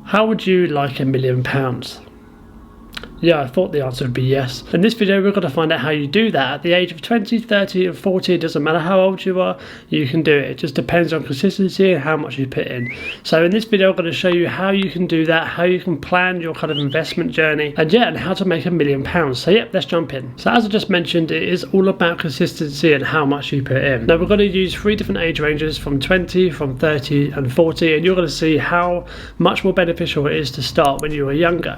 How would you like £1 million? Yeah, I thought the answer would be yes. In this video, we're going to find out how you do that. At the age of 20, 30 and 40, it doesn't matter how old you are, you can do it. It just depends on consistency and how much you put in. So in this video, I'm going to show you how you can do that, how you can plan your kind of investment journey, and how to make £1 million. So yeah, let's jump in. So as I just mentioned, it is all about consistency and how much you put in. Now we're going to use 3 different age ranges, from 20, from 30 and 40, and you're going to see how much more beneficial it is to start when you were younger,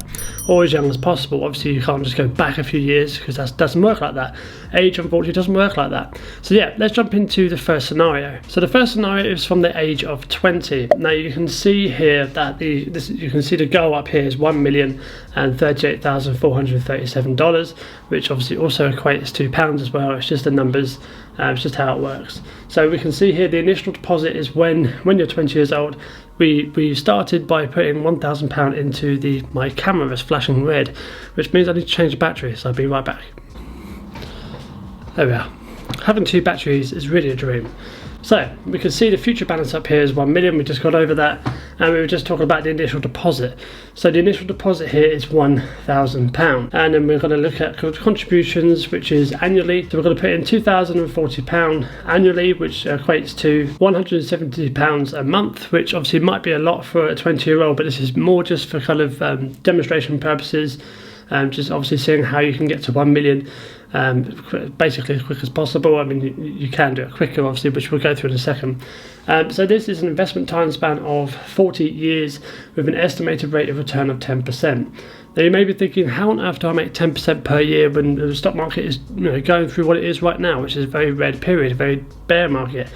or as young as possible. Obviously you can't just go back a few years because that doesn't work like that. Age unfortunately doesn't work like that. So yeah, let's jump into the first scenario. So the first scenario is from the age of 20. Now you can see here that you can see the goal up here is $1,038,437, which obviously also equates to pounds as well. It's just the numbers, it's just how it works. So we can see here the initial deposit is when you're 20 years old. We started by putting £1,000 into my camera is flashing red, which means I need to change the battery, so I'll be right back. There we are. Having 2 batteries is really a dream. So we can see the future balance up here is 1 million. We just got over that, and we were just talking about the initial deposit. So the initial deposit here is £1,000, and then we're going to look at contributions, which is annually. So we're going to put in £2,040 annually, which equates to £170 a month, which obviously might be a lot for a 20-year-old, but this is more just for kind of demonstration purposes. Just obviously seeing how you can get to 1 million basically as quick as possible. I mean, you can do it quicker, obviously, which we'll go through in a second. So this is an investment time span of 40 years with an estimated rate of return of 10%. Now you may be thinking, how on earth do I make 10% per year when the stock market is going through what it is right now, which is a very red period, a very bear market?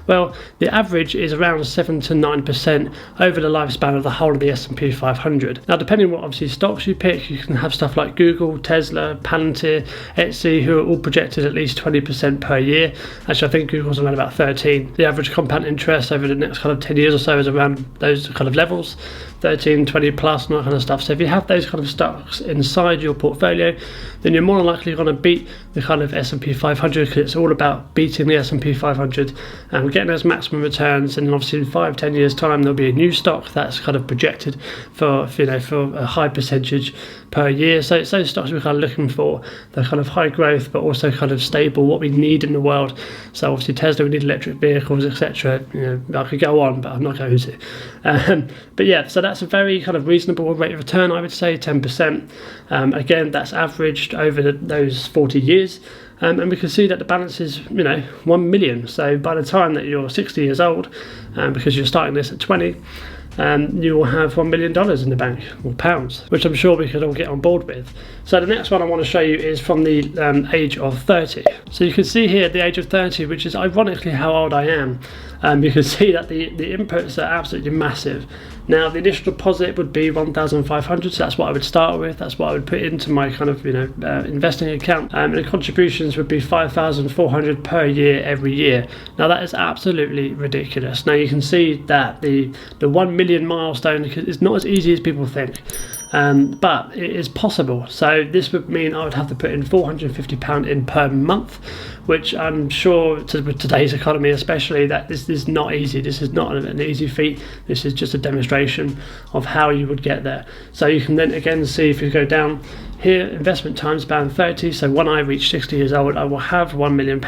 Well, the average is around 7 to 9% over the lifespan of the whole of the S&P 500. Now, depending on what obviously stocks you pick, you can have stuff like Google, Tesla, Palantir, Etsy, who are all projected at least 20% per year. Actually, I think Google's around about 13. The average compound interest over the next kind of 10 years or so is around those kind of levels, 13, 20 plus, and that kind of stuff. So if you have those kind of stocks inside your portfolio, then you're more than likely going to beat the kind of S&P 500, because it's all about beating the S&P 500 and getting those maximum returns. And obviously in 5-10 years time there'll be a new stock that's kind of projected for a high percentage per year. So it's those stocks we're kind of looking for, the kind of high growth but also kind of stable, what we need in the world. So obviously Tesla, we need electric vehicles, etc. I could go on, but I'm not going to. But yeah, so that's a very kind of reasonable rate of return, I would say, 10%. Again, that's averaged over those 40 years. And we can see that the balance is 1 million. So by the time that you're 60 years old, because you're starting this at 20, you will have $1 million in the bank, or pounds, which I'm sure we could all get on board with. So the next one I want to show you is from the age of 30. So you can see here at the age of 30, which is ironically how old I am. You can see that the inputs are absolutely massive. Now the initial deposit would be 1,500, so that's what I would start with. That's what I would put into my kind of investing account. And the contributions would be 5,400 per year every year. Now that is absolutely ridiculous. Now you can see that the 1 million milestone is not as easy as people think. But it is possible. So this would mean I would have to put in £450 in per month, which I'm sure with today's economy especially, that this is not easy. This is not an easy feat. This is just a demonstration of how you would get there. So you can then again see, if you go down here, investment time span 30. So when I reach 60 years old, I will have £1 million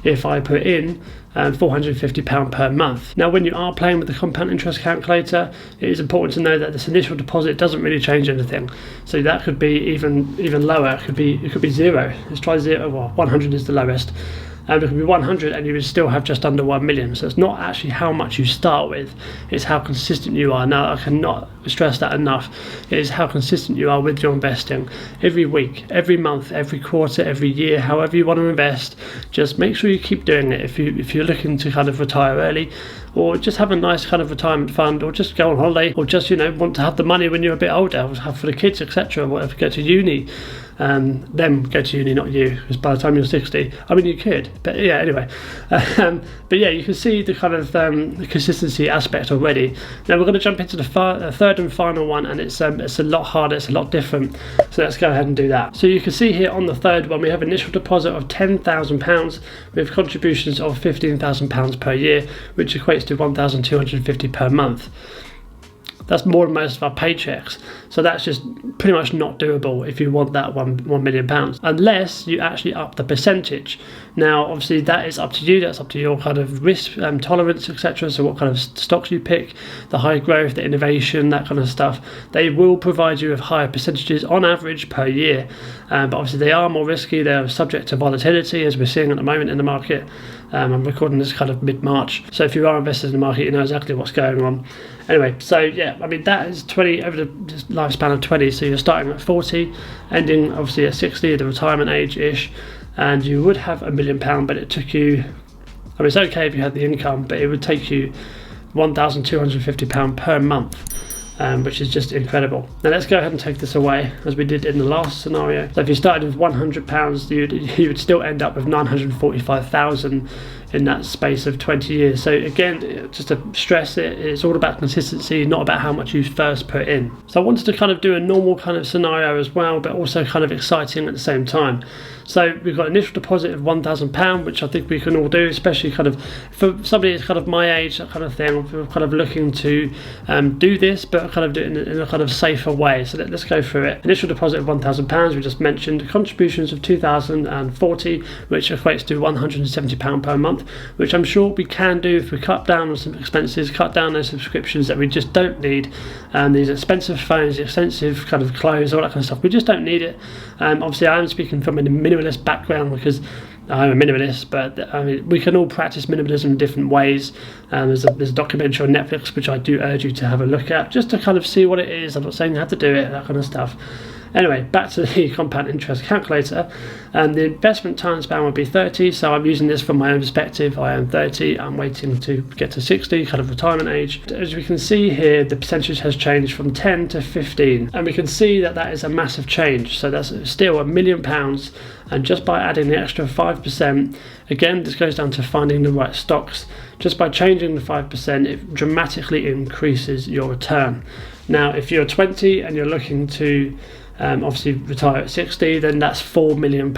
if I put in £450 per month. Now when you are playing with the compound interest calculator, it is important to know that this initial deposit doesn't really change anything. So that could be even lower. It could be 0. Let's try 0. Well, 100 is the lowest. And it could be 100 and you would still have just under 1 million. So it's not actually how much you start with, it's how consistent you are. Now I cannot stress that enough. It is how consistent you are with your investing. Every week, every month, every quarter, every year, however you want to invest, just make sure you keep doing it. If you're looking to kind of retire early, or just have a nice kind of retirement fund, or just go on holiday, or just want to have the money when you're a bit older, or have for the kids, etc., whatever, go to uni. Them go to uni, not you, because by the time you're 60, I mean you could, but yeah, anyway. But yeah, you can see the kind of the consistency aspect already. Now we're going to jump into the third and final one, and it's a lot harder, it's a lot different, so let's go ahead and do that. So you can see here on the third one, we have initial deposit of £10,000 with contributions of £15,000 per year, which equates to £1,250 per month. That's more than most of our paychecks. So that's just pretty much not doable if you want that £1 million, unless you actually up the percentage. Now, obviously, that is up to you. That's up to your kind of risk tolerance, etc. So what kind of stocks you pick, the high growth, the innovation, that kind of stuff. They will provide you with higher percentages on average per year. But obviously, they are more risky. They're subject to volatility, as we're seeing at the moment in the market. I'm recording this kind of mid-March. So if you are invested in the market, you know exactly what's going on. Anyway, so yeah, I mean, that is 20 over the lifespan of 20. So you're starting at 40, ending obviously at 60, the retirement age-ish. And you would have £1 million, but it took you, I mean, it's okay if you had the income, but it would take you £1,250 per month, which is just incredible. Now let's go ahead and take this away, as we did in the last scenario. So if you started with £100, you would still end up with £945,000 in that space of 20 years. So again, just to stress it, it's all about consistency, not about how much you first put in. So I wanted to kind of do a normal kind of scenario as well, but also kind of exciting at the same time. So we've got initial deposit of £1,000, which I think we can all do, especially kind of for somebody that's kind of my age, that kind of thing. We're kind of looking to do this, but kind of do it in a kind of safer way. So let's go through it. Initial deposit of £1,000, we just mentioned. Contributions of £2,040, which equates to £170 per month, which I'm sure we can do if we cut down on some expenses, cut down those subscriptions that we just don't need, these expensive phones, expensive kind of clothes, all that kind of stuff. We just don't need it. Obviously, I am speaking from a minimalist background because I'm a minimalist, but I mean, we can all practice minimalism in different ways. There's a documentary on Netflix which I do urge you to have a look at, just to kind of see what it is. I'm not saying you have to do it, that kind of stuff. Anyway, back to the compound interest calculator. The investment time span would be 30, so I'm using this from my own perspective. I am 30, I'm waiting to get to 60, kind of retirement age. As we can see here, the percentage has changed from 10 to 15, and we can see that that is a massive change. So that's still £1 million, and just by adding the extra 5%, again, this goes down to finding the right stocks. Just by changing the 5%, it dramatically increases your return. Now, if you're 20 and you're looking to obviously retire at 60, then that's £4 million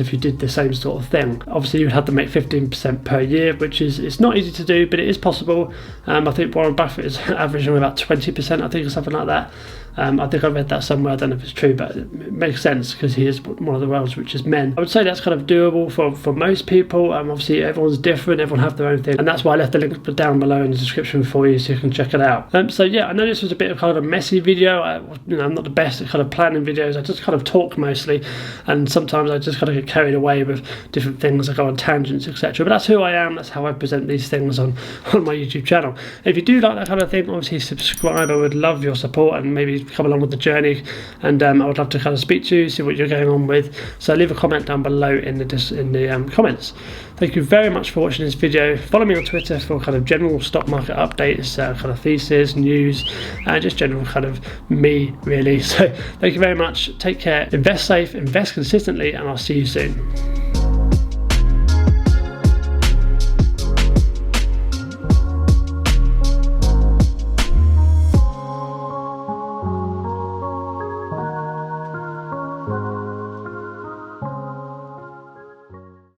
if you did the same sort of thing. Obviously you would have to make 15% per year, which is, it's not easy to do, but it is possible. I think Warren Buffett is averaging about 20%, I think, or something like that. I think I read that somewhere, I don't know if it's true, but it makes sense because he is one of the world's richest men. I would say that's kind of doable for most people. Obviously everyone's different, everyone have their own thing, and that's why I left the link down below in the description for you so you can check it out. So yeah, I know this was a bit of kind of a messy video. I'm not the best at kind of planning videos. I just kind of talk mostly, and sometimes I just kind of get carried away with different things. I go on tangents, etc. But that's who I am, that's how I present these things on my YouTube channel. If you do like that kind of thing, obviously subscribe. I would love your support and maybe come along with the journey, and I would love to kind of speak to you, see what you're going on with. So leave a comment down below in the comments. Thank you very much for watching this video. Follow me on Twitter for kind of general stock market updates, kind of thesis, news, and just general kind of me, really. So thank you very much. Take care, invest safe, invest consistently, and I'll see you soon.